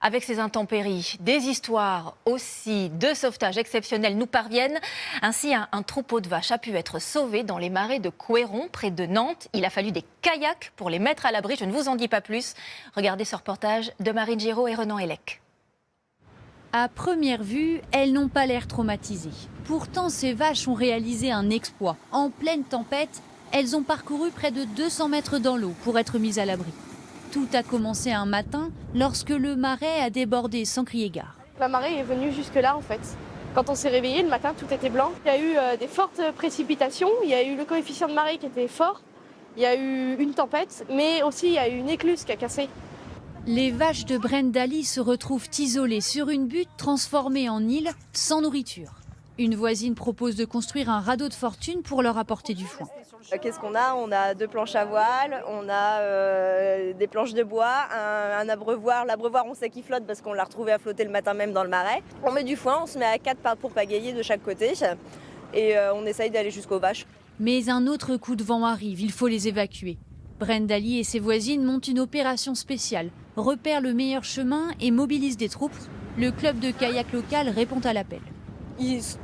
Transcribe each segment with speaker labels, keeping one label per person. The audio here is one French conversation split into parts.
Speaker 1: Avec ces intempéries, des histoires aussi de sauvetage exceptionnels nous parviennent. Ainsi, un troupeau de vaches a pu être sauvé dans les marais de Couéron, près de Nantes. Il a fallu des kayaks pour les mettre à l'abri. Je ne vous en dis pas plus. Regardez ce reportage de Marine Giraud et Renan Hellec.
Speaker 2: À première vue, elles n'ont pas l'air traumatisées. Pourtant, ces vaches ont réalisé un exploit. En pleine tempête, elles ont parcouru près de 200 mètres dans l'eau pour être mises à l'abri. Tout a commencé un matin lorsque le marais a débordé sans crier gare.
Speaker 3: La marée est venue jusque là en fait. Quand on s'est réveillé le matin, tout était blanc. Il y a eu des fortes précipitations, il y a eu le coefficient de marée qui était fort, il y a eu une tempête, mais aussi il y a eu une écluse qui a cassé.
Speaker 2: Les vaches de Brendali se retrouvent isolées sur une butte transformée en île sans nourriture. Une voisine propose de construire un radeau de fortune pour leur apporter du foin.
Speaker 4: Qu'est-ce qu'on a? On a 2 planches à voile, on a des planches de bois, un abreuvoir. L'abreuvoir, on sait qu'il flotte parce qu'on l'a retrouvé à flotter le matin même dans le marais. On met du foin, on se met à 4 pour pagayer de chaque côté et on essaye d'aller jusqu'aux vaches.
Speaker 2: Mais un autre coup de vent arrive, il faut les évacuer. Brendali et ses voisines montent une opération spéciale, repèrent le meilleur chemin et mobilisent des troupes. Le club de kayak local répond à l'appel.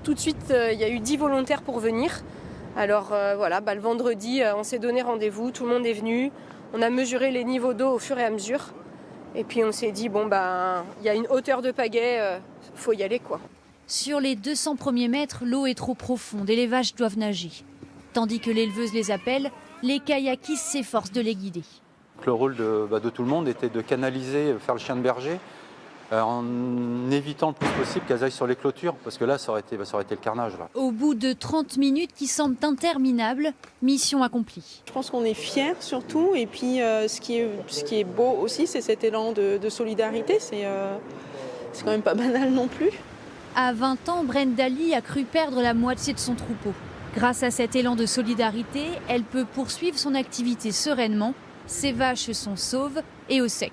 Speaker 5: Tout de suite, il y a eu 10 volontaires pour venir. Alors le vendredi, on s'est donné rendez-vous, tout le monde est venu. On a mesuré les niveaux d'eau au fur et à mesure. Et puis on s'est dit, il y a une hauteur de pagaie, faut y aller quoi.
Speaker 2: Sur les 200 premiers mètres, l'eau est trop profonde et les vaches doivent nager. Tandis que l'éleveuse les appelle, les kayakistes s'efforcent de les guider.
Speaker 6: Le rôle de tout le monde était de canaliser, faire le chien de berger, en évitant le plus possible qu'elles aillent sur les clôtures, parce que là, ça aurait été le carnage. Là.
Speaker 2: Au bout de 30 minutes qui semblent interminables, mission accomplie.
Speaker 7: Je pense qu'on est fiers surtout, et puis ce qui est beau aussi, c'est cet élan de solidarité, c'est quand même pas banal non plus.
Speaker 2: À 20 ans, Brendali a cru perdre la moitié de son troupeau. Grâce à cet élan de solidarité, elle peut poursuivre son activité sereinement. Ses vaches sont sauves et au sec.